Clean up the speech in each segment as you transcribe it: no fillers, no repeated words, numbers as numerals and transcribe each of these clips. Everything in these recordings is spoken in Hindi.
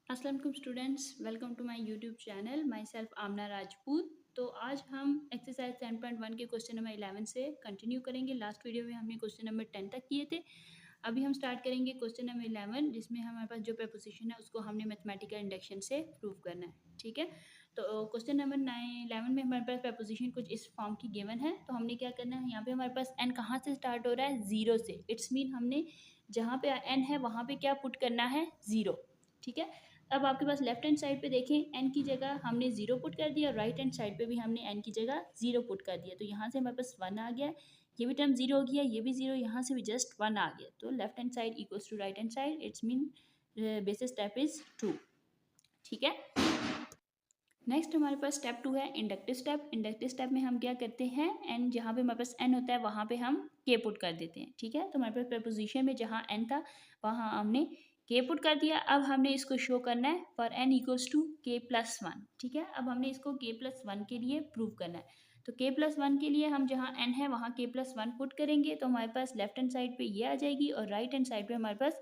अस्सलाम वालेकुम students, welcome to my YouTube channel. Myself Amna Rajput. तो आज हम एक्सरसाइज 10.1 के क्वेश्चन नंबर 11 से कंटिन्यू करेंगे। लास्ट वीडियो में हमने क्वेश्चन नंबर 10 तक किए थे। अभी हम स्टार्ट करेंगे क्वेश्चन नंबर 11, जिसमें हमारे पास जो प्रपोजिशन है उसको हमने मैथमेटिकल इंडक्शन से प्रूव करना है। ठीक है, तो क्वेश्चन नंबर 11 में हमारे पास प्रपोजिशन कुछ इस फॉर्म की गिवन है। तो हमने क्या करना है, यहाँ पे हमारे पास एन कहाँ से स्टार्ट हो रहा है, जीरो से। इट्स मीन हमने जहाँ पे एन है वहाँ पे क्या पुट करना है, जीरो। ठीक है, अब आपके पास लेफ्ट हैंड साइड पे देखें, एन की जगह हमने जीरो पुट कर दिया और राइट हैंड साइड पे भी हमने एन की जगह जीरो पुट कर दिया। तो यहाँ से हमारे पास वन आ गया, ये भी टर्म जीरो हो गया, ये भी जीरो, यहाँ से भी जस्ट वन आ गया। तो left hand side equals to right hand side, it's mean basis step is 2। ठीक है, नेक्स्ट हमारे पास स्टेप 2 है इंडक्टिव स्टेप। इंडक्टिव स्टेप में हम क्या करते हैं, एन जहाँ पे हमारे पास एन होता है वहाँ पे हम के पुट कर देते हैं। ठीक है, तो हमारे पास प्रपोजिशन में जहाँ एन था वहाँ हमने के पुट कर दिया। अब हमने इसको शो करना है for n equals to k plus one. ठीक है, अब हमने इसको के प्लस वन के लिए प्रूव करना है। तो के प्लस वन के लिए हम जहाँ एन है वहाँ के प्लस वन पुट करेंगे, तो हमारे पास लेफ्ट हैंड साइड पे ये आ जाएगी और राइट हैंड साइड पे हमारे पास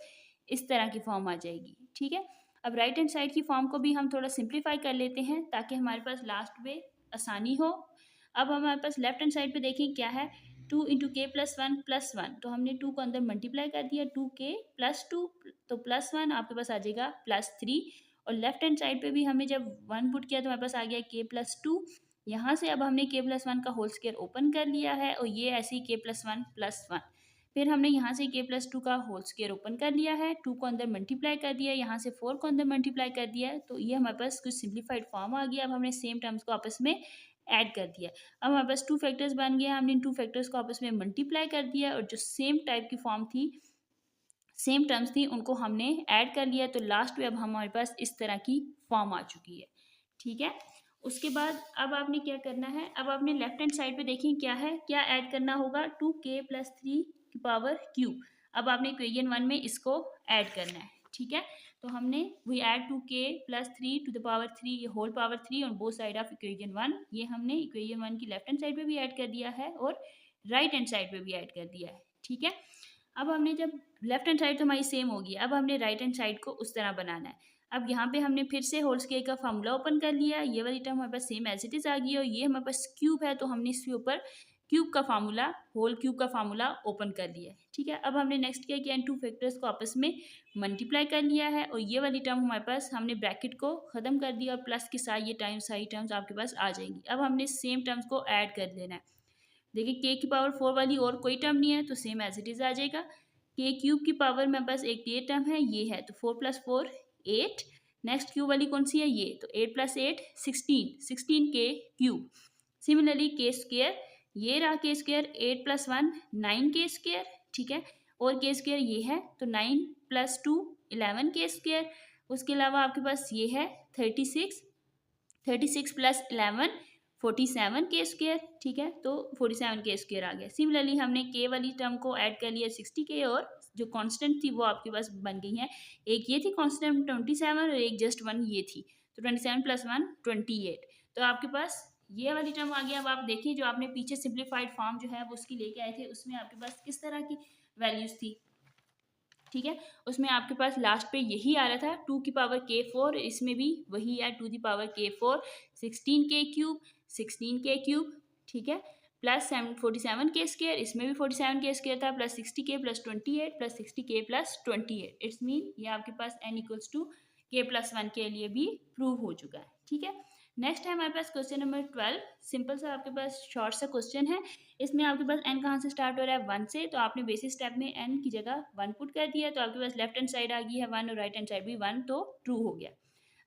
इस तरह की फॉर्म आ जाएगी। ठीक है, अब राइट हैंड साइड की फॉर्म को भी हम थोड़ा सिंप्लीफाई कर लेते हैं ताकि हमारे पास लास्ट में आसानी हो। अब हमारे पास लेफ्ट हैंड साइड पे देखें क्या है, टू इंटू के प्लस वन, तो हमने टू को अंदर मल्टीप्लाई कर दिया, टू के प्लस टू, तो प्लस वन आपके पास आ जाएगा प्लस थ्री। और लेफ्ट हैंड साइड पे भी हमने जब वन पुट किया तो हमारे पास आ गया के प्लस टू। यहाँ से अब हमने के प्लस वन का होल स्क्वायर ओपन कर लिया है और ये ऐसे ही के प्लस वन। फिर हमने यहाँ से के प्लस टू का होल स्क्वायर ओपन कर लिया है, टू को अंदर मल्टीप्लाई कर दिया, यहाँ से फोर को अंदर मल्टीप्लाई कर दिया है। तो ये हमारे पास कुछ सिंप्लीफाइड फॉर्म आ गया। अब हमने सेम टर्म्स को आपस में ऐड कर दिया। अब हमारे पास टू फैक्टर्स बन गया, हमने इन टू फैक्टर्स को आपस में मल्टीप्लाई कर दिया और जो सेम टाइप की फॉर्म थी, सेम टर्म्स थी, उनको हमने ऐड कर लिया। तो लास्ट में अब हमारे पास इस तरह की फॉर्म आ चुकी है। ठीक है, उसके बाद अब आपने क्या करना है, अब आपने लेफ्ट हैंड साइड पे देखिए क्या है, क्या ऐड करना होगा, टू के प्लस थ्री की पावर क्यू। अब आपने इक्वेशन वन में इसको ऐड करना है। ठीक है, तो हमने we add to k plus three to the power three whole power three on both side of equation one. ये हमने इक्वेशन वन की लेफ्ट हैंड साइड पे भी ऐड कर दिया है और राइट हैंड साइड पे भी ऐड कर दिया है। ठीक है, अब हमने जब लेफ्ट हैंड साइड तो हमारी सेम होगी, अब हमने राइट हैंड साइड को उस तरह बनाना है। अब यहाँ पे हमने फिर से होल स्क्वायर का फार्मूला ओपन कर लिया, ये वाली टर्म हमारे पास सेम एज इट इज आ गई और ये हमारे पास क्यूब है तो हमने इसके ऊपर क्यूब का फार्मूला, होल क्यूब का फार्मूला ओपन कर लिया है। ठीक है, अब हमने नेक्स्ट किया कि इन टू फैक्टर्स को आपस में मल्टीप्लाई कर लिया है और ये वाली टर्म हमारे पास हमने ब्रैकेट को खत्म कर दिया और प्लस के साथ ये सारी टर्म्स आपके पास आ जाएंगी। अब हमने सेम टर्म्स को ऐड कर लेना है। देखिए के की पावर फोर वाली और कोई टर्म नहीं है तो सेम एज इट इज आ जाएगा। के क्यूब की पावर में बस एक ये टर्म है, ये है, तो four plus four eight. Next cube वाली कौन सी है, ये, तो eight plus eight sixteen, sixteen k cube. Similarly k square, ये रहा k square, eight plus one nine k square. ठीक है, और के स्क्वेयर ये है तो नाइन प्लस टू 11 के स्क्वेयर। उसके अलावा आपके पास ये है 36, 36 प्लस 11 47 के स्क्वेयर। ठीक है, तो 47 के स्क्वेयर आ गया। सिमिलरली हमने के वाली टर्म को ऐड कर लिया 60 के, और जो कांस्टेंट थी वो आपके पास बन गई है, एक ये थी कांस्टेंट 27 और एक जस्ट वन ये थी, तो 27 प्लस वन 28। तो आपके पास ये वाली टर्म आ गया। अब आप देखिए जो आपने पीछे सिंप्लीफाइड फॉर्म जो है वो उसकी लेके आए थे, उसमें आपके पास किस तरह की वैल्यूज थी। ठीक है, उसमें आपके पास लास्ट पे यही आ रहा था टू की पावर के फोर, इसमें भी वही है टू की पावर के फोर, 16 के क्यूब, 16 के क्यूब। ठीक है, प्लस 47 के स्क्वायर, इसमें भी 47 के स्क्वायर था, प्लस 60 के प्लस 28 प्लस 60 के प्लस 28। इट्स मीन ये आपके पास N equals to k plus one के लिए भी प्रूव हो चुका है। ठीक है, नेक्स्ट है हमारे पास क्वेश्चन नंबर 12। सिंपल सा आपके पास शॉर्ट सा क्वेश्चन है। इसमें आपके पास एन कहाँ से स्टार्ट हो रहा है, वन से, तो आपने बेसिक स्टेप में एन की जगह वन पुट कर दिया, तो आपके पास लेफ्ट हैंड साइड आ गई है वन और राइट हैंड साइड भी वन, तो ट्रू हो गया।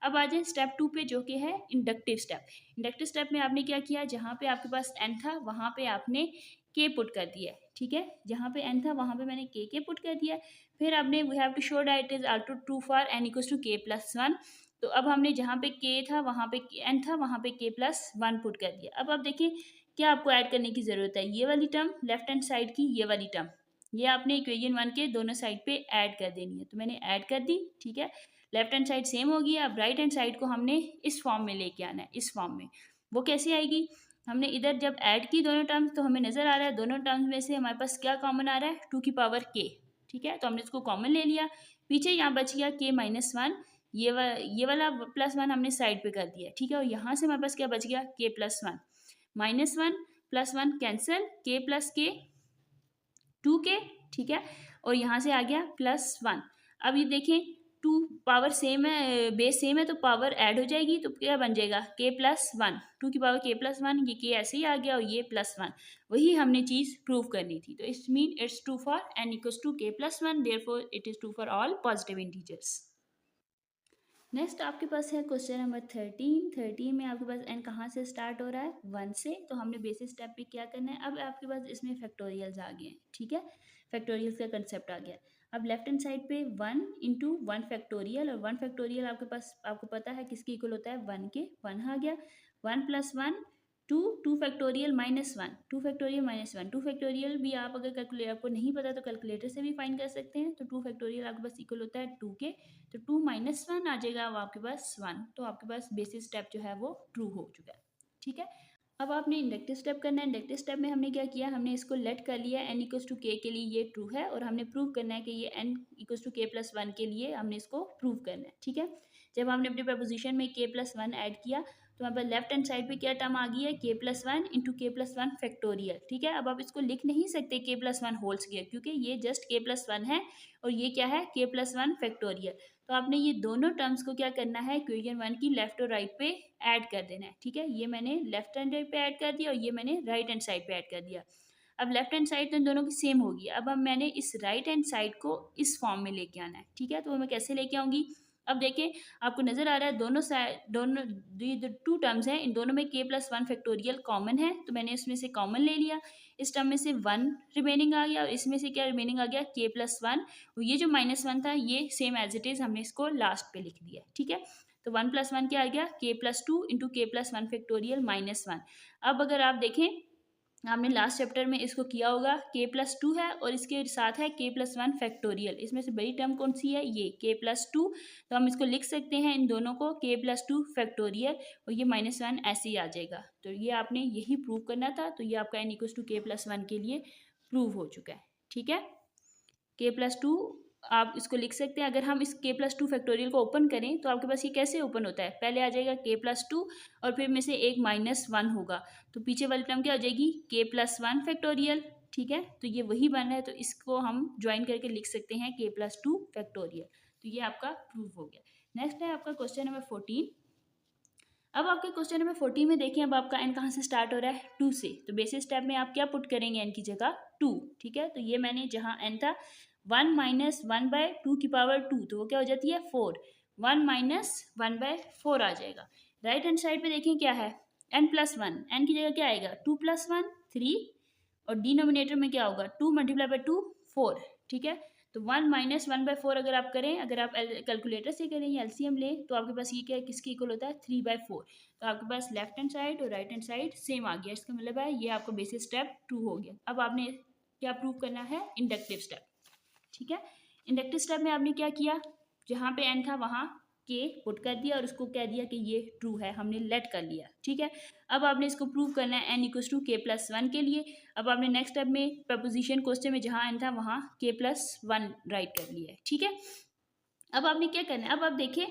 अब आ जाए स्टेप टू पे जो कि है इंडक्टिव स्टेप। इंडक्टिव स्टेप में आपने क्या किया, जहाँ पे आपके पास एन था वहाँ पे आपने के पुट कर दिया। ठीक है, जहाँ पे एन था वहाँ पे मैंने के पुट कर दिया। फिर आपने we have to show that it is also true for n equals to k plus one. तो अब हमने जहाँ पे के था वहाँ पे एन था, वहाँ पे के प्लस वन पुट कर दिया। अब आप देखिए क्या आपको ऐड करने की ज़रूरत है, ये वाली टर्म लेफ्ट हैंड साइड की, ये वाली टर्म, ये आपने इक्वेशन वन के दोनों साइड पे ऐड कर देनी है। तो मैंने ऐड कर दी। ठीक है, लेफ्ट हैंड साइड सेम होगी। अब राइट हैंड साइड को हमने इस फॉर्म में लेके आना है, इस फॉर्म में। वो कैसे आएगी, हमने इधर जब ऐड की दोनों टर्म्स तो हमें नज़र आ रहा है दोनों टर्म्स में से हमारे पास क्या कॉमन आ रहा है, टू की पावर के। ठीक है, तो हमने इसको कॉमन ले लिया, पीछे यहाँ बच गया के माइनस वन, ये वाला +1 हमने साइड पे कर दिया, ठीक है। और यहाँ से हमारे पास क्या बच गया, k+1 -1 +1 कैंसिल, k+k 2k, ठीक है। और यहाँ से आ गया +1। अब ये देखें 2 पावर सेम है, बेस सेम है तो पावर ऐड हो जाएगी, तो क्या बन जाएगा k+1, 2 की पावर k+1, ये k ऐसे ही आ गया और ये +1। वही हमने चीज़ प्रूव करनी थी। तो it's mean it's true for n = k+1, therefore it is true for all positive integers. Next आपके पास है क्वेश्चन नंबर 13 में आपके पास n कहाँ से स्टार्ट हो रहा है, 1 से। तो हमने बेसिक स्टेप पे क्या करना है, अब आपके पास इसमें फैक्टोरियल्स आ गए हैं, ठीक है। फैक्टोरियल्स का कंसेप्ट आ गया। अब लेफ्ट हैंड साइड पे 1 × 1 फैक्टोरियल, और 1 फैक्टोरियल आपके पास, आपको पता है किसके इक्वल होता है, 1 के। 1 आ गया, 1 + 1 2 फैक्टोरियल -1, 2 फैक्टोरियल -1, 2 फैक्टोरियल भी आप अगर कैलकुलेट आपको नहीं पता तो कैलकुलेटर से भी फाइंड कर सकते हैं। तो 2 फैक्टोरियल आपके पास इक्वल होता है 2 के। तो 2 - 1 आ जाएगा, अब आपके पास 1। तो आपके पास बेसिक स्टेप जो है वो ट्रू हो चुका है, ठीक है। अब आपने इंडक्टिव स्टेप करना है। इंडक्टिव स्टेप में हमने क्या किया, हमने इसको लेट कर लिया n = k के लिए ये ट्रू है, और हमने प्रूव करना है कि ये n = k+1 के लिए हमने इसको प्रूव करना है, ठीक है। जब हमने अपने प्रपोजिशन में k+1 ऐड किया तो यहाँ पर लेफ्ट हैंड साइड पे क्या टर्म आ गई है, k+1 × k+1 फैक्टोरियल, ठीक है। अब आप इसको लिख नहीं सकते k+1 होल स्क्वायर, क्योंकि ये जस्ट k+1 है और ये क्या है, k+1 फैक्टोरियल। तो आपने ये दोनों टर्म्स को क्या करना है, इक्वेशन 1 की लेफ्ट और राइट पे ऐड कर देना है, ठीक है। ये मैंने लेफ्ट हैंड पे ऐड कर दिया और ये मैंने राइट हैंड साइड पे ऐड कर दिया। अब लेफ्ट हैंड साइड तो इन दोनों की सेम होगी। अब मैंने इस राइट हैंड साइड को इस फॉर्म में लेके आना है, ठीक है। तो मैं कैसे लेके आऊँगी, अब देखें आपको नजर आ रहा है दोनों साइड, दोनों जो 2 टर्म्स हैं इन दोनों में k+1 फैक्टोरियल कॉमन है, तो मैंने इसमें से कॉमन ले लिया। इस टर्म में से 1 रिमेनिंग आ गया और इसमें से क्या रिमेनिंग आ गया, k+1। और ये जो -1 था ये सेम एज इट इज हमने इसको लास्ट पे लिख दिया, ठीक है। तो 1 + 1 क्या आ गया, k+2 × k+1 फैक्टोरियल -1। अब अगर आप देखें आपने लास्ट चैप्टर में इसको किया होगा, k+2 है और इसके साथ है k+1 फैक्टोरियल। इसमें से बड़ी टर्म कौन सी है, ये k+2। तो हम इसको लिख सकते हैं इन दोनों को k+2 फैक्टोरियल, और ये -1 ऐसे ही आ जाएगा। तो ये आपने यही प्रूव करना था। तो ये आपका n = k+1 के लिए प्रूव हो चुका है, ठीक है। k+2 आप इसको लिख सकते हैं। अगर हम इस k+2 फैक्टोरियल को ओपन करें तो आपके पास ये कैसे ओपन होता है, पहले आ जाएगा k+2 और फिर में से एक -1 होगा, तो पीछे वाली टर्म क्या हो जाएगी, k+1 फैक्टोरियल, ठीक है। तो ये वही बन रहा है, तो इसको हम ज्वाइन करके लिख सकते हैं k+2 फैक्टोरियल। तो ये आपका प्रूव हो गया। नेक्स्ट है आपका क्वेश्चन नंबर 14। अब आपके क्वेश्चन नंबर 14 में देखिए, अब आपका n कहाँ से स्टार्ट हो रहा है, 2 से। तो बेसिक स्टेप में आप क्या पुट करेंगे, n की जगह 2, ठीक है। तो ये मैंने जहाँ n था 1 - 1/2 की पावर 2, तो वो क्या हो जाती है 4, 1 - 1/4 आ जाएगा। राइट हैंड साइड पे देखें क्या है, n+1, n की जगह क्या आएगा 2 + 1 3, और डिनोमिनेटर में क्या होगा 2 × 2 4, ठीक है। तो 1 - 1/4 अगर आप करें, अगर आप कैलकुलेटर से करें या एलसीएम लें, तो आपके पास ये क्या है, किसके इक्वल होता है 3/4। तो आपके पास लेफ्ट हैंड साइड और राइट हैंड साइड सेम आ गया। इसका मतलब है ये आपका बेसिक स्टेप ट्रू हो गया। अब आपने क्या प्रूव करना है, इंडक्टिव स्टेप, ठीक है। इंडक्टिव स्टेप में आपने क्या किया, जहाँ पे n था वहाँ k पुट कर दिया और उसको कह दिया कि ये ट्रू है, हमने लेट कर लिया, ठीक है। अब आपने इसको प्रूव करना है n = k+1 के लिए। अब आपने नेक्स्ट स्टेप में प्रपोजिशन क्वेश्चन में जहाँ n था वहाँ k+1 राइट कर लिया है, ठीक है। अब आपने क्या करना है, अब आप देखिए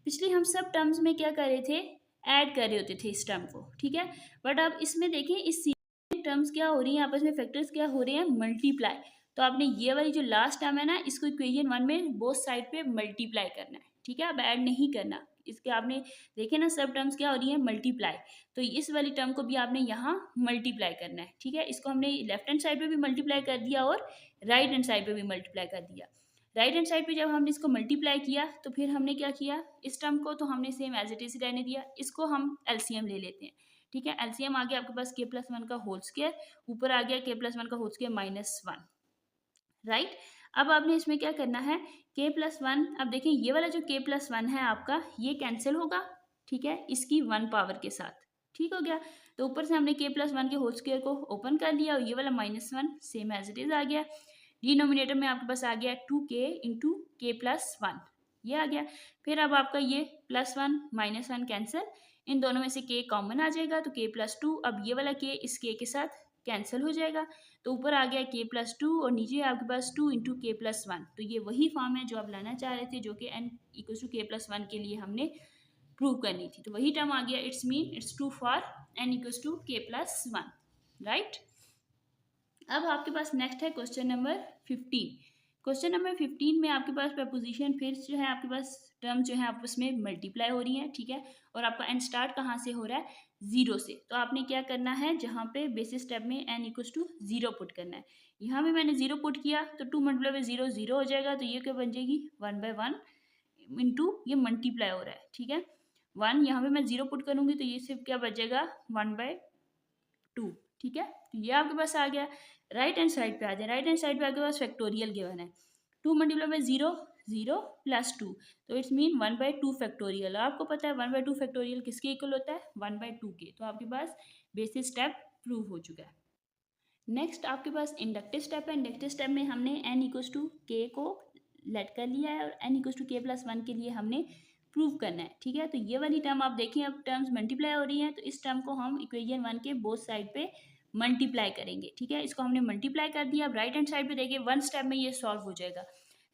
पिछले हम सब टर्म्स में क्या कर रहे थे, ऐड कर रहे होते थे इस टर्म को, ठीक है। बट अब इसमें देखें इस टर्म्स क्या हो रही है, आपस में फैक्टर्स क्या हो रहे हैं, मल्टीप्लाई। तो आपने ये वाली जो लास्ट टर्म है ना, इसको इक्वेशन 1 में बोथ साइड पे मल्टीप्लाई करना है, ठीक है। अब ऐड नहीं करना, इसके आपने देखे ना सब टर्म्स क्या हो रही है, मल्टीप्लाई। तो इस वाली टर्म को भी आपने यहाँ मल्टीप्लाई करना है, ठीक है। इसको हमने लेफ्ट हैंड साइड पे भी मल्टीप्लाई कर दिया और राइट हैंड साइड पे भी मल्टीप्लाई कर दिया। राइट हैंड साइड पे जब हमने इसको मल्टीप्लाई किया तो फिर हमने क्या किया, इस टर्म को तो हमने सेम एज इट इज रहने दिया, इसको हम एलसीएम ले लेते हैं, ठीक है। एलसीएम आ गया आपके पास k+1 का होल स्क्वायर, ऊपर आ गया k+1 का होल स्क्वायर -1, राइट। अब आपने इसमें क्या करना है, k+1, अब देखिए ये वाला जो k+1 है आपका ये कैंसिल होगा, ठीक है, इसकी 1 पावर के साथ, ठीक हो गया। तो ऊपर से हमने k+1 के होल स्क्वायर को ओपन कर लिया और ये वाला -1 सेम एज इट इज आ गया। डिनोमिनेटर में आपके पास आ गया 2k × k+1, ये आ गया। फिर अब आपका ये +1 -1 कैंसिल, इन दोनों में से k कॉमन आ जाएगा तो k+2। अब ये वाला k इस k के साथ कैंसिल हो जाएगा, तो ऊपर आ गया k+2 और नीचे आपके पास 2 इंटू k+1। तो ये वही फॉर्म है जो आप लाना चाह रहे थे, जो कि n इक्वल टू k+1 के लिए हमने प्रूव करनी थी। तो वही टर्म आ गया, it's mean it's true for n equal to k+1, right. अब आपके पास नेक्स्ट है क्वेश्चन नंबर 15। क्वेश्चन नंबर 15 में आपके पास प्रपोजिशन फिर जो है आपके पास टर्म जो है आपस में मल्टीप्लाई हो रही है, ठीक है। और आपका एन स्टार्ट कहाँ से हो रहा है, 0 से। तो आपने क्या करना है, जहाँ पे बेसिस स्टेप में एन इक्वल टू 0 पुट करना है। यहाँ पे मैंने 0 पुट किया तो 2 मल्टीप्लाई बाई 0 0 हो जाएगा, तो ये क्या बन जाएगी 1/1 इंटू ये मल्टीप्लाई हो रहा है, ठीक है। 1 यहाँ पे मैं 0 पुट करूँगी तो ये सिर्फ क्या बचेगा 1/2, ठीक है। तो ये आपके पास आ गया। राइट हैंड साइड पे आ जाए, राइट हैंड साइड पे आपके पास फैक्टोरियल गिवन है, 2 मल्टीप्लाई बाई 0 0 प्लस 2, तो इट्स मीन 1/2 फैक्टोरियल। आपको पता है 1/2 फैक्टोरियल किसके इक्वल होता है, 1/2 के। तो आपके पास बेसिक स्टेप प्रूव हो चुका है। नेक्स्ट आपके पास इंडक्टिव स्टेप है। इंडक्टिव स्टेप में हमने n इक्वल्स टू के को लेट कर लिया है और n इक्वल्स टू k+1 के लिए हमने प्रूव करना है, ठीक है। तो ये वाली टर्म आप देखिए, अब टर्म्स मल्टीप्लाई हो रही हैं, तो इस टर्म को हम इक्वेशन 1 के बोथ साइड पे मल्टीप्लाई करेंगे, ठीक है। इसको हमने मल्टीप्लाई कर दिया। अब राइट हैंड साइड पे देखिए, वन स्टेप में ये सॉल्व हो जाएगा।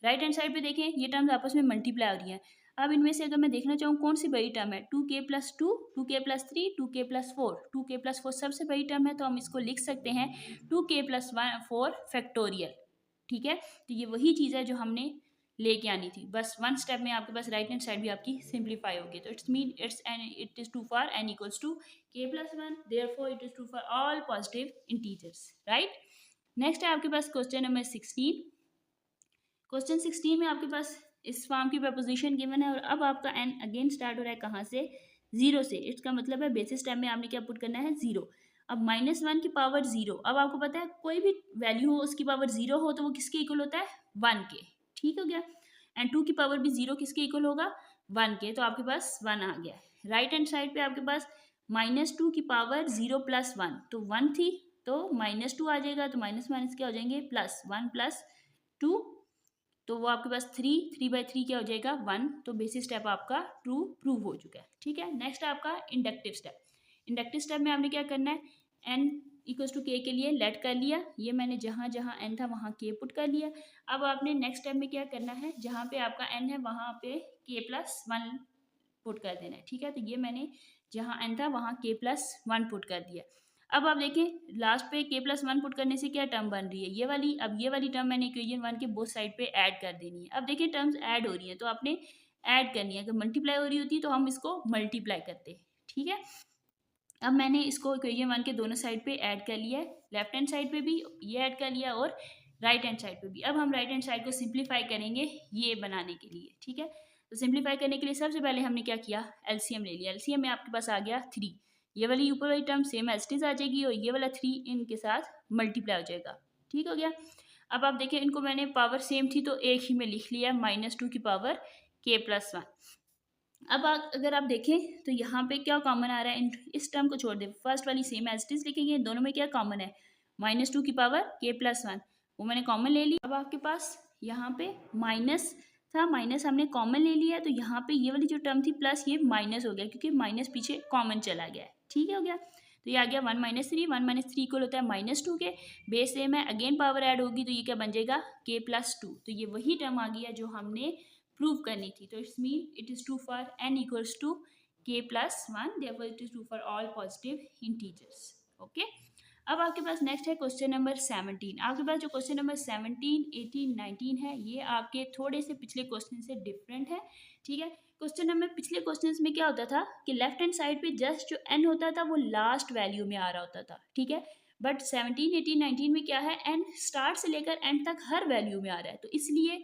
राइट हैंड साइड पे देखें, ये टर्म्स आपस में मल्टीप्लाई हो रही हैं। अब इनमें से अगर मैं देखना चाहूँ कौन सी बड़ी टर्म है, 2k+2, 2k+3, 2k+4, 2k+4 सबसे बड़ी टर्म है, तो हम इसको लिख सकते हैं 2k+4 फैक्टोरियल, ठीक है। तो ये वही चीज़ है जो हमने लेके आनी थी, बस वन स्टेप में आपके पास राइट हैंड साइड भी आपकी सिंप्लीफाई होगी। तो it's mean it is true for n equals to k+1, therefore it is true for all positive integers, right. Next है आपके पास क्वेश्चन नंबर 16। क्वेश्चन 16 में आपके पास इस फॉर्म की प्रपोजिशन गिवन है और अब आपका n अगेन स्टार्ट हो रहा है कहाँ से, 0 से। इसका मतलब है बेसिस टाइम में आपने क्या पुट करना है, 0। अब -1 की पावर 0, अब आपको पता है कोई भी वैल्यू हो उसकी पावर 0 हो तो वो किसके इक्वल होता है, 1 के, ठीक हो गया। एंड 2 की पावर भी 0 किसके इक्वल होगा, 1 के, तो आपके पास 1 आ गया। राइट हैंड साइड पे आपके पास -2 की पावर 0 + 1, तो 1 थी तो -2 आ जाएगा, तो माइनस माइनस क्या हो जाएंगे, +1 + 2, तो वो आपके पास 3/3 क्या हो जाएगा 1। तो बेसिस स्टेप आपका ट्रू प्रूव हो चुका है, ठीक है। नेक्स्ट आपका इंडक्टिव स्टेप। इंडक्टिव स्टेप में आपने क्या करना है, n इक्वल्स टू के के लिए लेट कर लिया, ये मैंने जहाँ जहाँ n था वहाँ k पुट कर लिया। अब आपने नेक्स्ट स्टेप में क्या करना है, जहाँ पे आपका n है वहाँ पे k+1 पुट कर देना है, ठीक है। तो ये मैंने जहाँ n था वहाँ k+1 पुट कर दिया। अब आप देखें लास्ट पे k+1 पुट करने से क्या टर्म बन रही है, ये वाली। अब ये वाली टर्म मैंने इक्वेशन 1 के बोथ साइड पे ऐड कर देनी है। अब देखिए टर्म्स ऐड हो रही है तो आपने ऐड करनी है, अगर मल्टीप्लाई हो रही होती तो हम इसको मल्टीप्लाई करते, ठीक है। अब मैंने इसको इक्वेशन 1 के दोनों साइड पे ऐड कर लिया है, लेफ्ट हैंड साइड पे भी ये ऐड कर लिया और राइट हैंड साइड पे भी। अब हम राइट हैंड साइड को सिंप्लीफाई करेंगे ये बनाने के लिए, ठीक है। तो सिंप्लीफाई करने के लिए सबसे पहले हमने क्या किया, एलसीएम ले लिया। एलसीएम में आपके पास आ गया 3, ये वाली ऊपर वाली term same as it is आ जाएगी और ये वाला 3 इनके साथ मल्टीप्लाई हो जाएगा, ठीक हो गया। अब आप देखें इनको मैंने पावर सेम थी तो एक ही में लिख लिया, -2 की पावर k+1। अब अगर आप देखें तो यहाँ पे क्या कॉमन आ रहा है, इस टर्म को छोड़ दे, फर्स्ट वाली सेम एज इट इज लिखेंगे, दोनों में क्या कॉमन है, -2 की पावर k+1, वो मैंने कॉमन ले ली। अब आपके पास यहाँ पे माइनस था, माइनस हमने कॉमन ले लिया, तो यहाँ पे ये वाली जो टर्म थी प्लस ये माइनस हो गया क्योंकि माइनस पीछे कॉमन चला गया है, ठीक है हो गया। तो ये आ गया 1 - 3, 1 - 3 इक्वल होता है -2 के, बेस सेम है, अगेन पावर ऐड होगी तो ये क्या बन जाएगा k+2। तो ये वही टर्म आ गया जो हमने प्रूव करनी थी। तो it's mean it is true for n equals to k+1, therefore it is true for all positive integers, okay. अब आपके पास नेक्स्ट है क्वेश्चन नंबर 17। आपके पास जो क्वेश्चन नंबर 17, 18, 19 है ये आपके थोड़े से पिछले क्वेश्चन से डिफरेंट है, ठीक है। क्वेश्चन नंबर पिछले क्वेश्चन में क्या होता था कि लेफ्ट हैंड साइड पे जस्ट जो n होता था वो लास्ट वैल्यू में आ रहा होता था, ठीक है। बट 17, 18, 19 में क्या है, n स्टार्ट से लेकर एंड तक हर वैल्यू में आ रहा है। तो इसलिए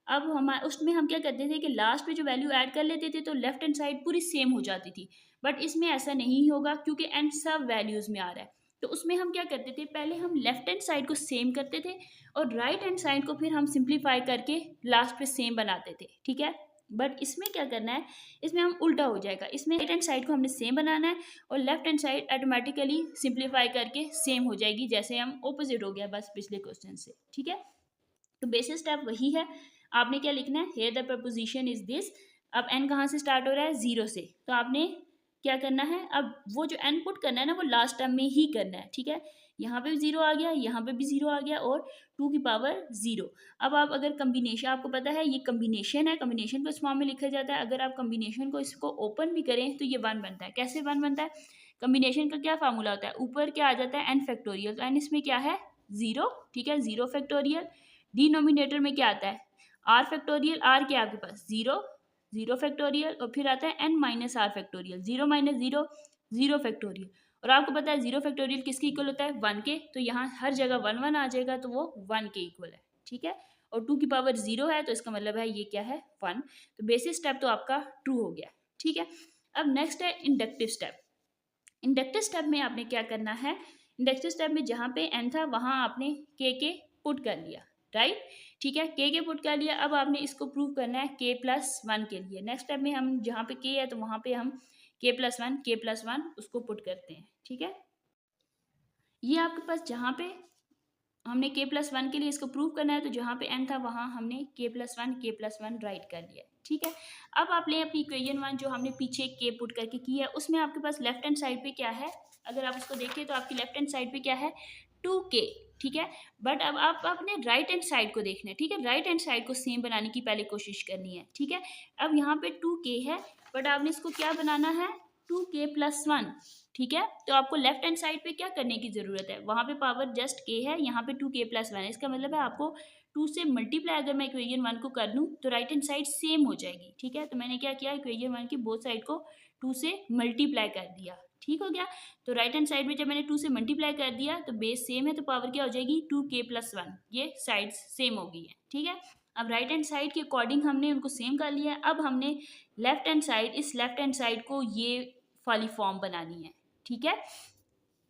अब हमारे उसमें हम क्या करते थे कि लास्ट पे जो वैल्यू ऐड कर लेते थे तो लेफ्ट हैंड साइड पूरी सेम हो जाती थी। बट इसमें ऐसा नहीं होगा क्योंकि एंड सब वैल्यूज़ में आ रहा है। तो उसमें हम क्या करते थे, पहले हम लेफ्ट हैंड साइड को सेम करते थे और राइट हैंड साइड को फिर हम सिंप्लीफाई करके लास्ट पे सेम बनाते थे, ठीक है। बट इसमें क्या करना है, इसमें हम उल्टा हो जाएगा, इसमें राइट हैंड साइड को हमने सेम बनाना है और left hand side automatically simplify करके सेम हो जाएगी, जैसे हम ऑपोजिट हो गया बस पिछले क्वेश्चन से, ठीक है। तो बेसिस स्टेप वही है, आपने क्या लिखना है, here the proposition is this. अब n कहाँ से स्टार्ट हो रहा है, 0 से, तो आपने क्या करना है, अब वो जो n पुट करना है ना वो लास्ट टर्म में ही करना है, ठीक है। यहाँ पे भी 0 आ गया, यहाँ पे भी 0 आ गया और 2 की पावर 0। अब आप अगर कम्बिनेशन, आपको पता है ये कम्बिनेशन है, कम्बिनेशन को इस फॉर्म में लिखा जाता है। अगर आप कम्बिनेशन को इसको ओपन भी करें तो ये 1 बनता है। कैसे 1 बनता है? कम्बिनेशन का क्या फार्मूला होता है, ऊपर क्या आ जाता है n फैक्टोरियल, तो n इसमें क्या है 0, ठीक है 0 फैक्टोरियल। डिनोमिनेटर में क्या आता है r फैक्टोरियल, r क्या है आपके पास 0, 0 फैक्टोरियल, और फिर आता है n minus r factorial, 0 minus 0 0 factorial. और आपको पता है 0 फैक्टोरियल किसके इक्वल होता है 1 के, तो यहाँ हर जगह 1 1 आ जाएगा, तो वो 1 के इक्वल है, ठीक है। और 2 की पावर 0 है, तो इसका मतलब है ये क्या है 1। तो बेसिक स्टेप तो आपका ट्रू हो गया, ठीक है। अब नेक्स्ट है इंडक्टिव स्टेप। इंडक्टिव स्टेप में आपने क्या करना है, इंडक्टिव स्टेप में जहाँ पे n था वहाँ आपने के पुट कर लिया, राइट, ठीक है, के पुट कर लिया। अब आपने इसको प्रूव करना है k+1 के लिए। नेक्स्ट स्टेप में हम जहाँ पे k है तो वहाँ पे हम k+1 उसको पुट करते हैं, ठीक है। ये आपके पास जहाँ पे हमने k+1 के लिए इसको प्रूव करना है, तो जहाँ पे n था वहाँ हमने k+1 राइट कर लिया, ठीक है। अब आप लें अपनी इक्वेशन 1 जो हमने पीछे k पुट करके की है, उसमें आपके पास लेफ्ट हैंड साइड पे क्या है, अगर आप उसको देखें तो आपकी लेफ्ट हैंड साइड पे क्या है 2k, ठीक है। बट अब आप अपने राइट हैंड साइड को देखना है, ठीक है, राइट हैंड साइड को सेम बनाने की पहले कोशिश करनी है, ठीक है। अब यहाँ पे 2k है, बट आपने इसको क्या बनाना है 2k+1, ठीक है। तो आपको लेफ्ट हैंड साइड पे क्या करने की जरूरत है, वहां पे पावर जस्ट k है, यहाँ पे 2k+1 है। इसका मतलब है आपको 2 से मल्टीप्लाई अगर मैं इक्वेशन 1 को कर लूँ तो राइट हैंड साइड सेम हो जाएगी, ठीक है। तो मैंने क्या किया, इक्वेशन 1 की बोथ साइड को 2 से मल्टीप्लाई कर दिया, ठीक हो गया। तो राइट हैंड साइड में जब मैंने 2 से मल्टीप्लाई कर दिया तो बेस सेम है, तो पावर क्या हो जाएगी 2k+1, ये साइड्स सेम हो गई है, ठीक है। अब राइट हैंड साइड के अकॉर्डिंग हमने उनको सेम कर लिया है। अब हमने लेफ्ट हैंड साइड, इस लेफ्ट हैंड साइड को ये वाली फॉर्म बनानी है, ठीक है।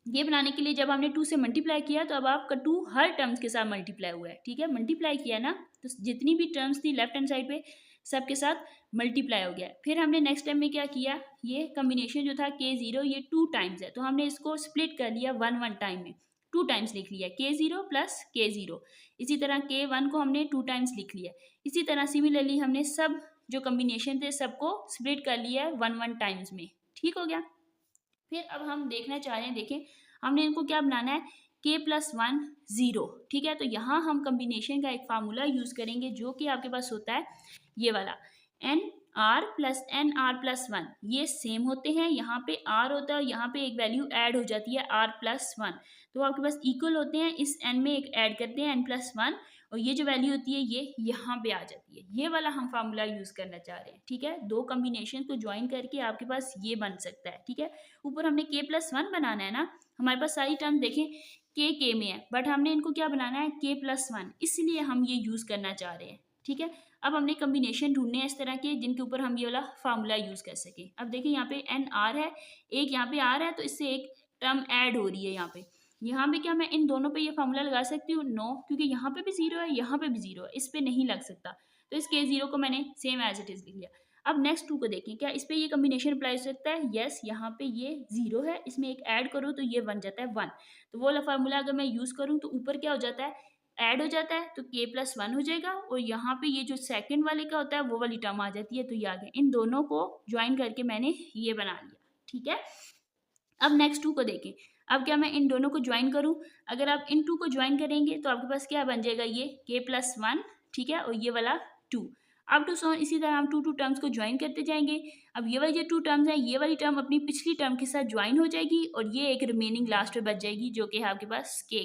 ये बनाने के लिए जब हमने 2 से मल्टीप्लाई किया तो अब आपका 2 हर टर्म्स के साथ मल्टीप्लाई हुआ है, ठीक है। मल्टीप्लाई किया ना, तो जितनी भी टर्म्स थी लेफ्ट हैंड साइड पे सबके साथ मल्टीप्लाई हो गया। फिर हमने नेक्स्ट टाइम में क्या किया, ये कम्बिनेशन जो था k0 ये 2 टाइम्स है, तो हमने इसको स्प्लिट कर लिया 1 टाइम में, 2 टाइम्स लिख लिया k0 प्लस k0। इसी तरह k1 को हमने 2 टाइम्स लिख लिया। इसी तरह सिमिलरली हमने सब जो कम्बिनेशन थे सबको स्प्लिट कर लिया 1 टाइम्स में, ठीक हो गया। फिर अब हम देखना चाह रहे हैं, देखें हमने इनको क्या बनाना है k+1 0, ठीक है। तो यहाँ हम कम्बिनेशन का एक फार्मूला यूज करेंगे जो कि आपके पास होता है ये वाला nr प्लस nr+1, ये सेम होते हैं, यहाँ पे r होता है और यहाँ पे एक वैल्यू ऐड हो जाती है r+1, तो आपके पास इक्वल होते हैं, इस n में एक ऐड करते हैं n+1 और ये जो वैल्यू होती है ये यहाँ पे आ जाती है। ये वाला हम फार्मूला यूज करना चाह रहे हैं, ठीक है। दो कॉम्बिनेशन को ज्वाइन करके आपके पास ये बन सकता है, ठीक है। ऊपर हमने k+1 बनाना है ना, हमारे पास सारी टर्म देखें k में है, बट हमने इनको क्या बनाना है k+1, इसलिए हम ये यूज करना चाह रहे हैं, ठीक है। अब हमने कम्बिनेशन ढूंढने हैं इस तरह के जिनके ऊपर हम ये वाला फार्मूला यूज कर सके। अब देखिए यहाँ पे nr है, एक यहाँ पे r है, तो इससे एक टर्म ऐड हो रही है यहाँ पे क्या मैं इन दोनों पे ये फार्मूला लगा सकती हूँ, नो, क्योंकि यहाँ पे भी 0 है, यहाँ पे भी 0 है, इस पे नहीं लग सकता, तो इस k0 को मैंने सेम एज इट इज लिख लिया। अब नेक्स्ट 2 को देखें, क्या इस पे ये कम्बिनेशन अप्लाई हो सकता है, यस, यहाँ पे ये 0 है, इसमें एक ऐड करो तो ये बन जाता है 1, तो वो वाला फार्मूला अगर मैं यूज करूँ तो ऊपर क्या हो जाता है ऐड हो जाता है, तो k+1 हो जाएगा, और यहाँ पे ये जो सेकंड वाले का होता है वो वाली टर्म आ जाती है, तो ये आ गया। इन दोनों को ज्वाइन करके मैंने ये बना लिया, ठीक है। अब नेक्स्ट 2 को देखें, अब क्या मैं इन दोनों को ज्वाइन करूं, अगर आप इन 2 को ज्वाइन करेंगे तो आपके पास क्या बन जाएगा ये k+1, ठीक है, और ये वाला 2। अब टू सो इसी तरह हम 2 टर्म्स को ज्वाइन करते जाएंगे। अब ये वाली जो 2 टर्म्स हैं ये वाली टर्म अपनी पिछली टर्म के साथ ज्वाइन हो जाएगी और ये एक रिमेनिंग लास्ट में बच जाएगी जो कि है आपके पास k,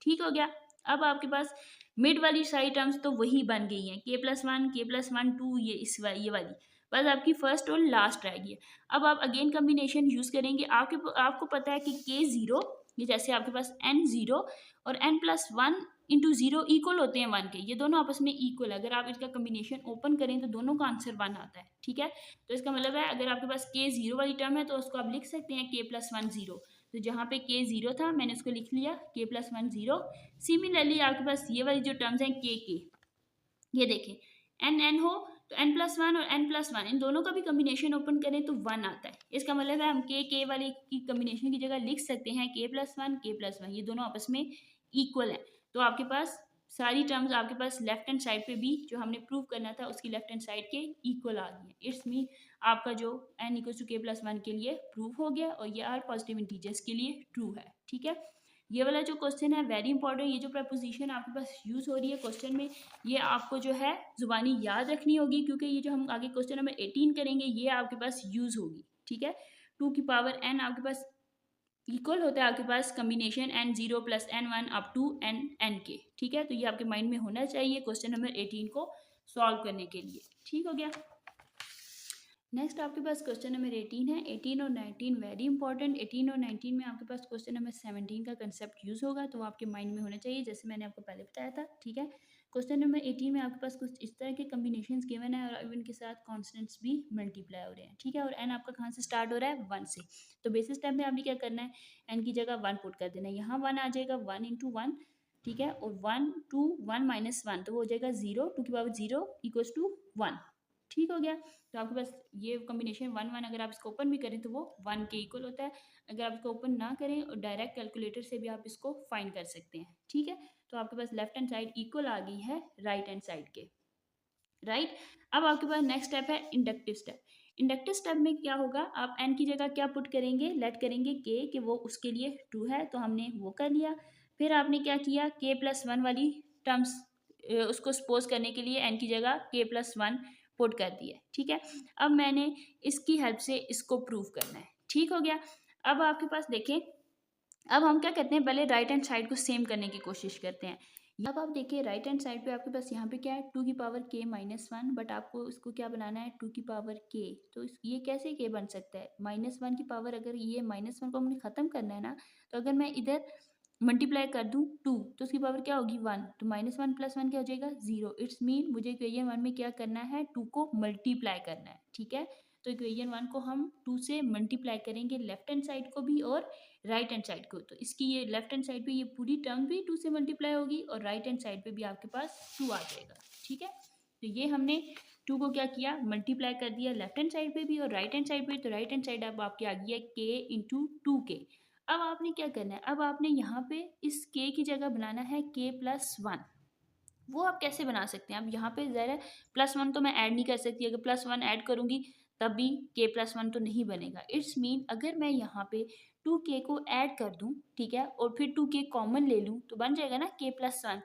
ठीक हो गया। अब आपके पास मिड वाली सारी टर्म्स तो वही बन गई हैं, k+1 2, ये वाली बस आपकी फर्स्ट और लास्ट रहेगी। अब आप अगेन कम्बिनेशन यूज करेंगे, आपको पता है कि k0 ये जैसे आपके पास n0 और n+1 इंटू 0 इक्वल होते हैं 1 के, ये दोनों आपस में इक्वल है। अगर आप इसका कम्बिनेशन ओपन करें तो दोनों का आंसर 1 आता है, ठीक है। तो इसका मतलब है अगर आपके पास k0 वाली टर्म है तो उसको आप लिख सकते हैं k+1 0, तो जहाँ पे k0 था मैंने उसको लिख लिया k+1 0। सिमिलरली आपके पास ये वाली जो टर्म्स हैं k, ये देखें n हो तो n+1 और n+1 इन दोनों का भी कम्बिनेशन ओपन करें तो 1 आता है। इसका मतलब है हम k वाले की कम्बिनेशन की जगह लिख सकते हैं k+1 ये दोनों आपस में इक्वल है। तो आपके पास सारी टर्म्स आपके पास लेफ्ट हैंड साइड पे भी जो हमने प्रूव करना था उसकी लेफ्ट हैंड साइड के इक्वल आ गई है। इट्स मीन आपका जो n = k+1 के लिए प्रूव हो गया और ये आर पॉजिटिव इंटीजर्स के लिए ट्रू है, ठीक है। ये वाला जो क्वेश्चन है वेरी इंपॉर्टेंट, ये जो प्रपोजिशन आपके पास यूज़ हो रही है क्वेश्चन में, ये आपको जो है ज़ुबानी याद रखनी होगी, क्योंकि ये जो हम आगे क्वेश्चन नंबर 18 करेंगे ये आपके पास यूज़ होगी, ठीक है। 2 की पावर n आपके पास इक्वल होता है आपके पास combination n 0 plus n 1 up to n के, ठीक है। तो ये आपके माइंड में होना चाहिए क्वेश्चन नंबर 18 को सॉल्व करने के लिए, ठीक हो गया। नेक्स्ट आपके पास क्वेश्चन नंबर 18 है। 18 और 19 वेरी इंपॉर्टेंट। 18 और 19 में आपके पास क्वेश्चन नंबर 17 का कंसेप्ट यूज़ होगा, तो वो आपके माइंड में होना चाहिए, जैसे मैंने आपको पहले बताया था, ठीक है। क्वेश्चन नंबर 18 में आपके पास कुछ इस तरह के कम्बिनेशंस गिवन है और इवन के साथ कॉन्स्टेंट्स भी मल्टीप्लाई हो रहे हैं, ठीक है। और एन आपका कहाँ से स्टार्ट हो रहा है, 1 से। तो बेसिस टाइम में आपने क्या करना है, एन की जगह 1 पुट कर देना है। यहाँ 1 आ जाएगा, 1 इंटू 1, ठीक है। और 1 टू 1 माइनस 1, तो वो हो जाएगा 0, 2 की पावर 0 इक्वल्स टू 1, ठीक हो गया। तो आपके पास ये कॉम्बिनेशन 1 1, अगर आप इसको ओपन भी करें तो वो 1 के इक्वल होता है। अगर आप इसको ओपन ना करें और डायरेक्ट कैलकुलेटर से भी आप इसको फाइंड कर सकते हैं, ठीक है। तो आपके पास लेफ्ट हैंड साइड इक्वल आ गई है राइट हैंड साइड के, राइट। अब आपके पास नेक्स्ट स्टेप है इंडक्टिव स्टेप। इंडक्टिव स्टेप में क्या होगा, आप एन की जगह क्या पुट करेंगे, लेट करेंगे के, कि वो उसके लिए 2 है, तो हमने वो कर लिया। फिर आपने क्या किया, के प्लस 1 वाली टर्म्स उसको सपोज करने के लिए एन की जगह के प्लस 1 पुट कर दिया, ठीक है। अब मैंने इसकी हेल्प से इसको प्रूव करना है, ठीक हो गया। अब आपके पास देखें, अब हम क्या करते हैं, पहले राइट हैंड साइड को सेम करने की कोशिश करते हैं। अब आप देखिए राइट हैंड साइड पे आपके पास यहाँ पे क्या है, 2 की पावर k माइनस 1, बट आपको इसको क्या बनाना है, 2 की पावर k। तो ये कैसे k बन सकता है, -1 की पावर, अगर ये -1 को हमने ख़त्म करना है ना, तो अगर मैं इधर मल्टीप्लाई कर दूँ 2, तो उसकी पावर क्या होगी 1, तो -1 प्लस 1 क्या हो जाएगा 0। इट्स मीन मुझे इक्वेशन 1 में क्या करना है, 2 को मल्टीप्लाई करना है, ठीक है। तो इक्वेशन 1 को हम 2 से मल्टीप्लाई करेंगे, लेफ्ट हैंड साइड को भी और राइट हैंड साइड को। तो इसकी ये लेफ्ट हैंड साइड पे ये पूरी टर्म भी 2 से मल्टीप्लाई होगी और राइट हैंड साइड पे भी आपके पास 2 आ जाएगा, ठीक है। तो ये हमने 2 को क्या किया, मल्टीप्लाई कर दिया लेफ्ट हैंड साइड पे भी और राइट हैंड साइड पे। तो राइट हैंड साइड अब आपकी आ गई है k इंटू 2k। अब आपने क्या करना है, अब आपने यहाँ पे इस k की जगह बनाना है k प्लस 1। वो आप कैसे बना सकते हैं, अब यहाँ पे ज़रा प्लस 1 तो मैं ऐड नहीं कर सकती, अगर प्लस 1 ऐड करूँगी तब भी k प्लस 1 तो नहीं बनेगा। इट्स मीन अगर मैं यहाँ पे 2k को ऐड कर दूँ, ठीक है, और फिर 2k कॉमन ले लूँ तो बन जाएगा ना k प्लस 1।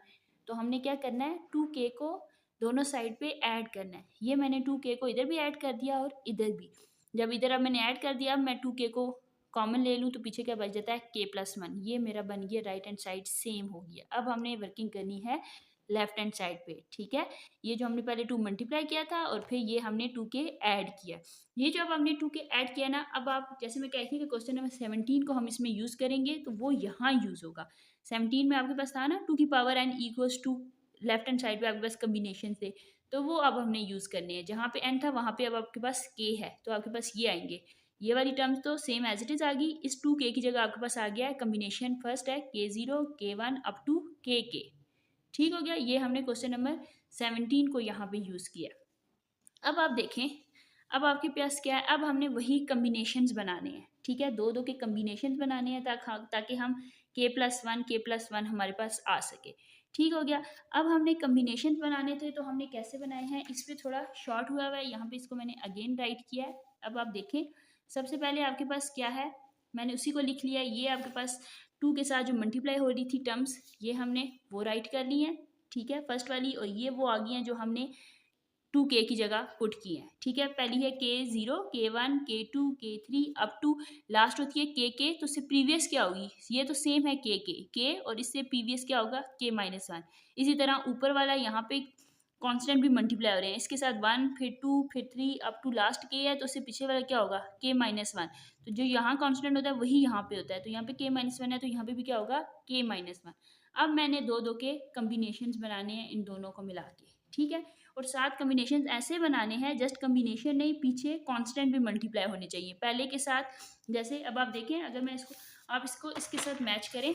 तो हमने क्या करना है, 2k को दोनों साइड पे ऐड करना है। ये मैंने 2k को इधर भी ऐड कर दिया और इधर भी। जब इधर अब मैंने ऐड कर दिया, अब मैं 2k को कॉमन ले लूँ तो पीछे क्या बच जाता है, k प्लस 1। ये मेरा बन गया राइट हैंड साइड सेम हो गया। अब हमने वर्किंग करनी है लेफ्ट हैंड साइड पे, ठीक है। ये जो हमने पहले 2 मल्टीप्लाई किया था और फिर ये हमने 2k ऐड किया। ये जो अब हमने 2k ऐड किया ना, अब आप जैसे मैं कहती हूँ कि क्वेश्चन नंबर 17 को हम इसमें यूज़ करेंगे, तो वो यहाँ यूज़ होगा। 17 में आपके पास था ना 2 की power n equals to, left hand side पे आपके पास कम्बिनेशन थे, तो वो अब हमने यूज़ करने हैं। जहाँ पे n था वहाँ पे अब आपके पास k है, तो आपके पास ये आएंगे। ये वाली टर्म्स तो सेम एज इट इज़ आ गई। इस 2k की जगह आपके पास आ गया है कम्बिनेशन, फर्स्ट है k0 k1 up to kk, ठीक हो गया। ये हमने क्वेश्चन नंबर 17 को यहाँ पे यूज़ किया। अब आप देखें, अब आपके पास क्या है, अब हमने वही कम्बिनेशंस बनाने हैं, ठीक है। दो दो के कम्बिनेशंस बनाने हैं ताकि हम k+1 हमारे पास आ सके, ठीक हो गया। अब हमने कम्बिनेशंस बनाने थे, तो हमने कैसे बनाए हैं, इस पर थोड़ा शॉर्ट हुआ है, यहाँ पे इसको मैंने अगेन राइट किया है। अब आप देखें, सबसे पहले आपके पास क्या है, मैंने उसी को लिख लिया। ये आपके पास 2 के साथ जो मल्टीप्लाई हो रही थी टर्म्स, ये हमने वो राइट कर ली हैं, ठीक है, फर्स्ट वाली। और ये वो आ गई हैं जो हमने 2k की जगह पुट की है, ठीक है। पहली है k0 k1 k2 k3 up to last होती है kk। तो इससे प्रीवियस क्या होगी, ये तो सेम है k और इससे प्रीवियस क्या होगा k-1। इसी तरह ऊपर वाला यहाँ पे कांस्टेंट भी मल्टीप्लाई हो रहे हैं, इसके साथ 1 फिर 2 फिर 3 अप टू लास्ट k है, तो उससे पीछे वाला क्या होगा k-1। तो जो यहाँ कांस्टेंट होता है वही यहाँ पे होता है, तो यहाँ पे k-1 है, तो यहाँ पे भी क्या होगा k-1। अब मैंने दो दो के कम्बिनेशंस बनाने हैं इन दोनों को मिला के, ठीक है। और 7 कम्बिनेशन ऐसे बनाने हैं, जस्ट कम्बिनेशन नहीं, पीछे कांस्टेंट भी मल्टीप्लाई होने चाहिए पहले के साथ। जैसे अब आप देखें, अगर मैं इसको, आप इसको इसके साथ मैच करें,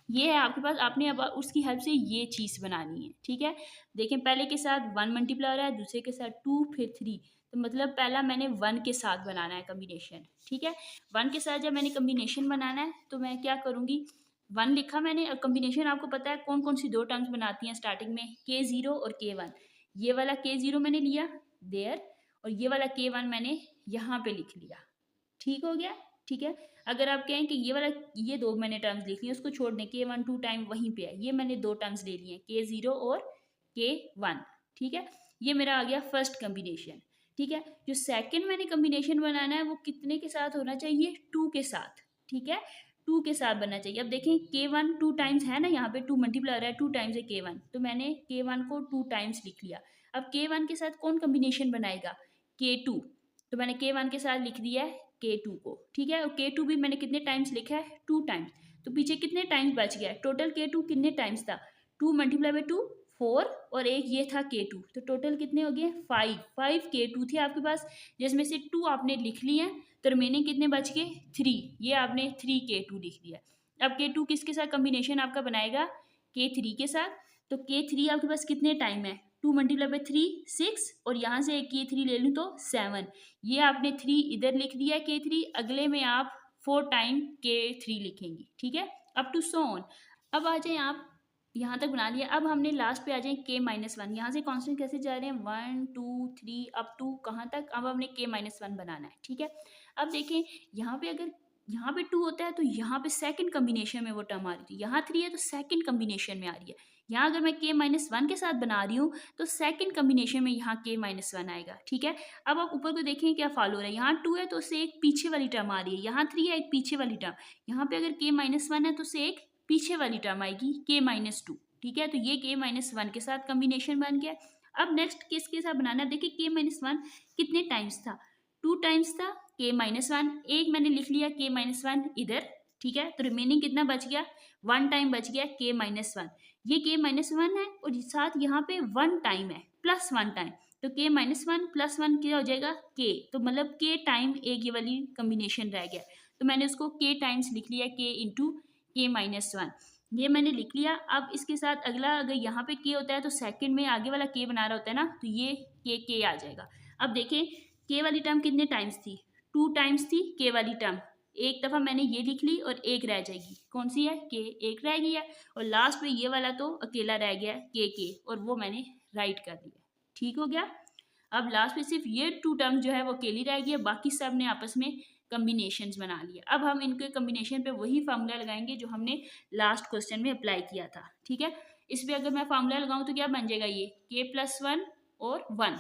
ये है आपके पास, आपने अब उसकी हेल्प से ये चीज़ बनानी है, ठीक है। देखें, पहले के साथ 1 मल्टीप्लाई हो रहा है, दूसरे के साथ 2 फिर 3, तो मतलब पहला मैंने 1 के साथ बनाना है कम्बिनेशन, ठीक है। 1 के साथ जब मैंने कम्बिनेशन बनाना है तो मैं क्या करूँगी, 1 लिखा मैंने, और कम्बिनेशन आपको पता है कौन कौन सी दो टर्म्स बनाती हैं स्टार्टिंग में, k0 और k1। ये वाला k0 मैंने लिया देयर, और ये वाला k1 मैंने यहाँ पे लिख लिया, ठीक हो गया, ठीक है। अगर आप कहें कि ये 2 मैंने टर्म्स लिख ली हैं, उसको छोड़ दें, K1 2 टाइम वहीं पे है, ये मैंने 2 टर्म्स ले ली हैं, K0 और K1, ठीक है। ये मेरा आ गया फर्स्ट कॉम्बिनेशन, ठीक है। जो सेकंड मैंने कॉम्बिनेशन बनाना है वो कितने के साथ होना चाहिए, 2 के साथ, ठीक है। 2 के साथ बनना चाहिए। अब देखें K1 2 टाइम्स है ना, यहाँ पे 2 मल्टीप्लाई हो रहा है, 2 टाइम्स है K1, तो मैंने K1 को 2 टाइम्स लिख लिया। अब K1 के साथ कौन कॉम्बिनेशन बनाएगा, K2, तो मैंने K1 के साथ लिख दिया है K2 को, ठीक है। और K2 भी मैंने कितने टाइम्स लिखा है, 2 टाइम्स, तो पीछे कितने टाइम्स बच गया, टोटल K2 कितने टाइम्स था, 2 मल्टीप्लाई बाई 2 4, और एक ये था K2, तो टोटल कितने हो गए 5 K2 थे आपके पास, जिसमें से 2 आपने लिख लिए हैं, तो रिमेनिंग कितने बच गए 3, ये आपने 3 K2 लिख दिया। अब K2 किसके साथ कॉम्बिनेशन आपका बनाएगा, K3 के साथ, तो K3 आपके पास कितने टाइम है, 2 मल्टीप्लाई बाई 3 6, और यहाँ से K3 ले लूँ तो 7, ये आपने 3 इधर लिख दिया K3, अगले में आप 4 टाइम K3 लिखेंगे, ठीक है। Up to so on. अब आ जाए आप यहाँ तक बना लिया, अब हमने लास्ट पे आ जाए K-1, यहाँ से कांस्टेंट कैसे जा रहे हैं 1 2 3 अप टू कहाँ तक, अब हमने K-1 बनाना है, ठीक है। अब देखें यहाँ पे अगर यहाँ पे 2 होता है तो यहाँ पे सेकंड कॉम्बिनेशन में वो टर्म आ रही थी, यहाँ 3 है तो सेकंड कॉम्बिनेशन में आ रही है। यहाँ अगर मैं K-1 के साथ बना रही हूँ तो सेकंड कॉम्बिनेशन में यहाँ K-1 आएगा, ठीक है। अब आप ऊपर को देखें क्या फॉलो हो रहा है, यहाँ 2 है तो उससे एक पीछे वाली टर्म आ रही है, यहाँ 3 है एक पीछे वाली टर्म, यहाँ पे अगर K-1 है तो उससे एक पीछे वाली टर्म आएगी K-2, ठीक है। तो ये K-1 के साथ कॉम्बिनेशन बन गया। अब नेक्स्ट किसके साथ बनाना है, देखिए K-1 कितने टाइम्स था, 2 टाइम्स था K-1, एक मैंने लिख लिया K-1 इधर, ठीक है। तो रिमेनिंग कितना बच गया, 1 टाइम बच गया K-1, ये K-1 है और साथ यहाँ पे 1 टाइम है प्लस 1 टाइम, तो K-1 प्लस 1 क्या हो जाएगा K, तो मतलब K टाइम एक ये वाली कॉम्बिनेशन रह गया, तो मैंने उसको K टाइम्स लिख लिया, K इंटू K-1, ये मैंने लिख लिया। अब इसके साथ अगला, अगर यहाँ पे K होता है तो सेकंड में आगे वाला K बना रहा होता है ना, तो ये K आ जाएगा। अब देखें K वाली टर्म कितने टाइम्स थी, 2 टाइम्स थी K वाली टर्म, एक दफ़ा मैंने ये लिख ली और एक रह जाएगी, कौन सी है K, एक रह गई है, और लास्ट में ये वाला तो अकेला रह गया K, और वो मैंने राइट कर दिया, ठीक हो गया। अब लास्ट में सिर्फ ये 2 टर्म जो है वो अकेली रह गई है, बाकी सब ने आपस में कम्बिनेशंस बना लिए। अब हम इनके कम्बिनेशन पे वही फार्मूला लगाएंगे जो हमने लास्ट क्वेश्चन में अप्लाई किया था, ठीक है। इस पर अगर मैं फार्मूला लगाऊं तो क्या बन जाएगा, ये K+1 और 1,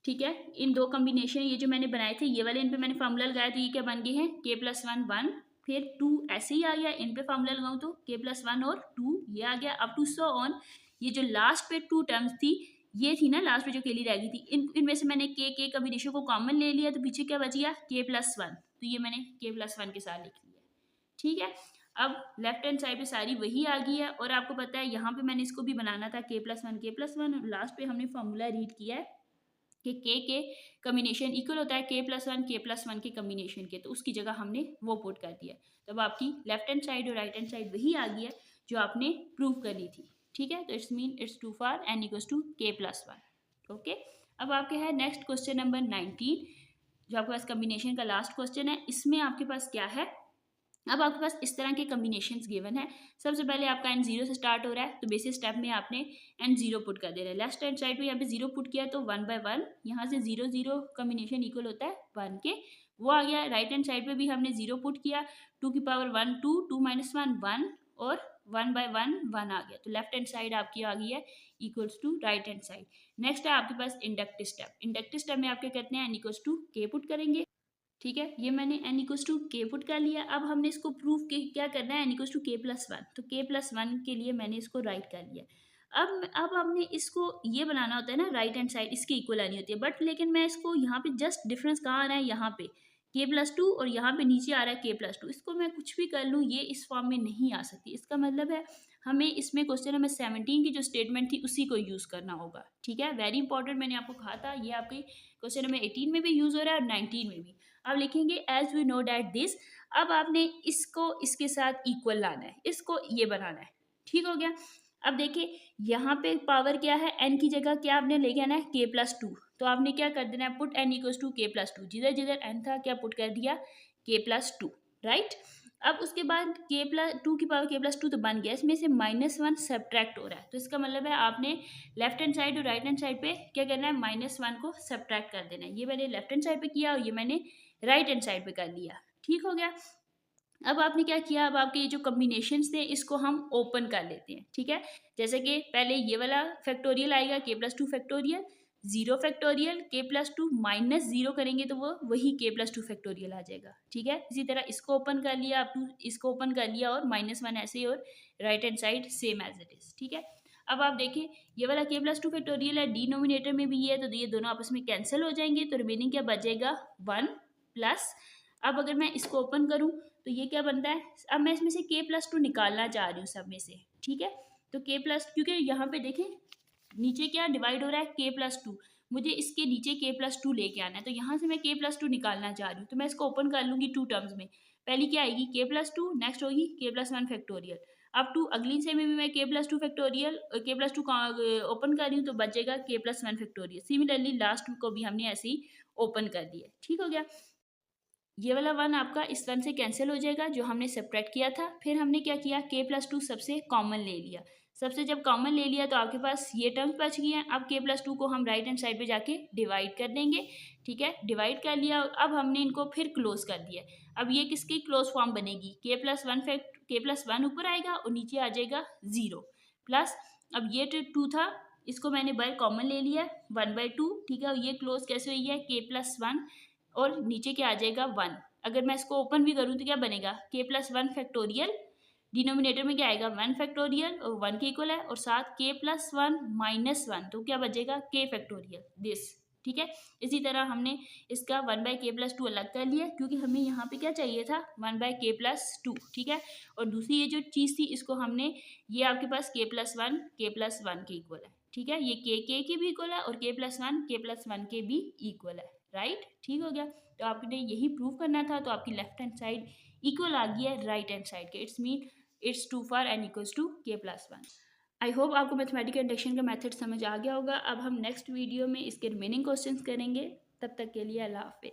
ठीक है। इन 2 कॉम्बिनेशन ये जो मैंने बनाए थे ये वाले, इन पे मैंने फार्मूला लगाया तो ये क्या बन गए हैं K+1 1, फिर 2 ऐसे ही आ गया, इन पे फार्मूला लगाऊं तो K+1 और 2 ये आ गया, अप टू सो ऑन। ये जो लास्ट पे 2 टर्म्स थी, ये थी ना लास्ट पे जो अकेली रह गई थी, इनमें से मैंने K कॉम्बिनेशन को कॉमन ले लिया, तो पीछे क्या बच गया K+1, तो ये मैंने K+1 के साथ लिख लिया, ठीक है। अब लेफ्ट हैंड साइड पे सारी वही आ गई है, और आपको पता है यहाँ पे मैंने इसको भी बनाना था K+1, लास्ट पे हमने फार्मूला रीड किया है कि के कॉम्बिनेशन इक्वल होता है K+1 के कॉम्बिनेशन के, तो उसकी जगह हमने वो पुट कर दिया। तब आपकी लेफ्ट हैंड साइड और राइट हैंड साइड वही आ गई है जो आपने प्रूव करनी थी, ठीक है। तो it's mean it's true for n equals to K+1, okay. अब आपके है नेक्स्ट क्वेश्चन नंबर 19, जो आपके पास कॉम्बिनेशन का लास्ट क्वेश्चन है। इसमें आपके पास क्या है, अब आपके पास इस तरह के कॉम्बिनेशंस गिवन है। सबसे पहले आपका n0 से स्टार्ट हो रहा है, तो बेसिक स्टेप में आपने n0 पुट कर देना है। लेफ्ट हैंड साइड पे यहाँ पे 0 पुट किया तो 1 बाय 1, यहाँ से 0 0 कॉम्बिनेशन इक्वल होता है 1 के, वो आ गया। राइट हैंड साइड पे भी हमने 0 पुट किया, 2 की पावर 1 2, 2 माइनस 1 1, और 1 बाय 1 1 आ गया, तो लेफ्ट हैंड साइड आपकी आ गई है equals to right hand side. Next है आपके पास इंडक्टिव स्टेप। इंडक्टिव स्टेप में आप क्या कहते हैं, n equals to K put करेंगे, ठीक है। ये मैंने n equals to K put कर लिया। अब हमने इसको प्रूफ के क्या करना है, n इक्वल्स टू K+1, तो K+1 के लिए मैंने इसको राइट कर लिया। अब हमने इसको ये बनाना होता है ना, राइट हैंड साइड इसके इक्वल आनी होती है, बट लेकिन मैं इसको यहाँ पे जस्ट डिफरेंस कहाँ आ रहा है, यहाँ पे K+2 और यहाँ पे नीचे आ रहा है K+2, इसको मैं कुछ भी कर लूँ ये इस फॉर्म में नहीं आ सकती। इसका मतलब है हमें इसमें क्वेश्चन नंबर 17 की जो स्टेटमेंट थी उसी को यूज़ करना होगा, ठीक है। वेरी इंपॉर्टेंट, मैंने आपको कहा था ये आपकी क्वेश्चन नंबर 18 में भी यूज़ हो रहा है और 19 में भी। अब लिखेंगे as we know that this, अब आपने इसको इसके साथ इक्वल लाना है, इसको ये बनाना है, ठीक हो गया। अब देखिए यहाँ पे पावर क्या है, n की जगह क्या आपने लेके आना है K+2, तो आपने क्या कर देना है, put n equals to K+2, जिधर जिधर n था क्या पुट कर दिया K+2, राइट। अब उसके बाद K+2 की पावर K+2 तो बन गया, इसमें से -1 सब्ट्रैक्ट हो रहा है, तो इसका मतलब है आपने लेफ्ट हैंड साइड और राइट हैंड साइड पे क्या करना है, -1 को सब्ट्रैक्ट कर देना है। ये मैंने लेफ्ट हैंड साइड पे किया और ये मैंने राइट हैंड साइड पे कर लिया, ठीक हो गया। अब आपने क्या किया, अब आपके ये जो कॉम्बिनेशंस थे इसको हम ओपन कर लेते हैं, ठीक है। जैसे कि पहले ये वाला फैक्टोरियल आएगा k+2 factorial, 0 factorial k+2 minus 0 करेंगे तो वो वही k+2 फैक्टोरियल आ जाएगा, ठीक है। इसी तरह इसको ओपन कर लिया, अब इसको ओपन कर लिया और -1 ऐसे ही, और right hand side same as it is, ठीक है। अब आप देखें ये वाला k+2 फैक्टोरियल है, डिनोमिनेटर में भी ये है, तो ये दोनों आपस में कैंसिल हो जाएंगे, तो रिमेनिंग क्या बचेगा 1 प्लस। अब अगर मैं इसको ओपन करूं तो ये क्या बनता है, अब मैं इसमें से k+2 निकालना चाह रही हूँ सब में से, ठीक है। तो k+, क्योंकि यहाँ पे देखें नीचे क्या डिवाइड हो रहा है k+2, मुझे इसके नीचे k+2 लेके आना है, तो यहाँ से मैं k+2 निकालना चाह रही हूँ, तो मैं इसको ओपन कर लूंगी टू टर्म्स में। पहली क्या आएगी k+2, नेक्स्ट होगी k+1 फैक्टोरियल। अब टू अगली से में भी मैं k+2 फैक्टोरियल k+2 ओपन कर रही हूँ, तो बचेगा k+1 फैक्टोरियल। सिमिलरली लास्ट को भी हमने ऐसे ही ओपन कर दिया, ठीक हो गया। ये वाला 1 आपका इस 1 से कैंसिल हो जाएगा जो हमने सेपरेट किया था। फिर हमने क्या किया, k+2 सबसे कॉमन ले लिया। सबसे जब कॉमन ले लिया तो आपके पास ये टर्म्स बच गई हैं। अब k+2 को हम राइट हैंड साइड पे जाके डिवाइड कर देंगे, ठीक है। डिवाइड कर लिया, अब हमने इनको फिर क्लोज कर दिया। अब ये किसकी क्लोज फॉर्म बनेगी, k+1 ऊपर आएगा और नीचे आ जाएगा 0 प्लस। अब ये 2 था, इसको मैंने बाय कॉमन ले लिया 1/2, ठीक है। और ये क्लोज कैसे हुई है, k+1 और नीचे क्या आ जाएगा 1। अगर मैं इसको ओपन भी करूँ तो क्या बनेगा, k+1 फैक्टोरियल, डिनोमिनेटर में क्या आएगा 1 फैक्टोरियल और 1 के इक्वल है, और साथ k+1 -1, तो क्या बचेगा k फैक्टोरियल दिस, ठीक है। इसी तरह हमने इसका 1/k+2 अलग कर लिया, क्योंकि हमें यहाँ पे क्या चाहिए था 1/k+2, ठीक है। और दूसरी ये जो चीज़ थी इसको हमने, ये आपके पास k+1 के इक्वल है, ठीक है। ये k के भी इक्वल है और k+1 के भी इक्वल है, राइट, ठीक हो गया। तो आपने यही प्रूव करना था, तो आपकी लेफ्ट हैंड साइड इक्वल आ गई है राइट हैंड साइड के। It's mean it's 2 for n equals to k+1। I hope आपको मैथमेटिकल इंडक्शन का मेथड समझ आ गया होगा। अब हम नेक्स्ट वीडियो में इसके रिमेनिंग क्वेश्चंस करेंगे। तब तक के लिए अल्लाह हाफिज़।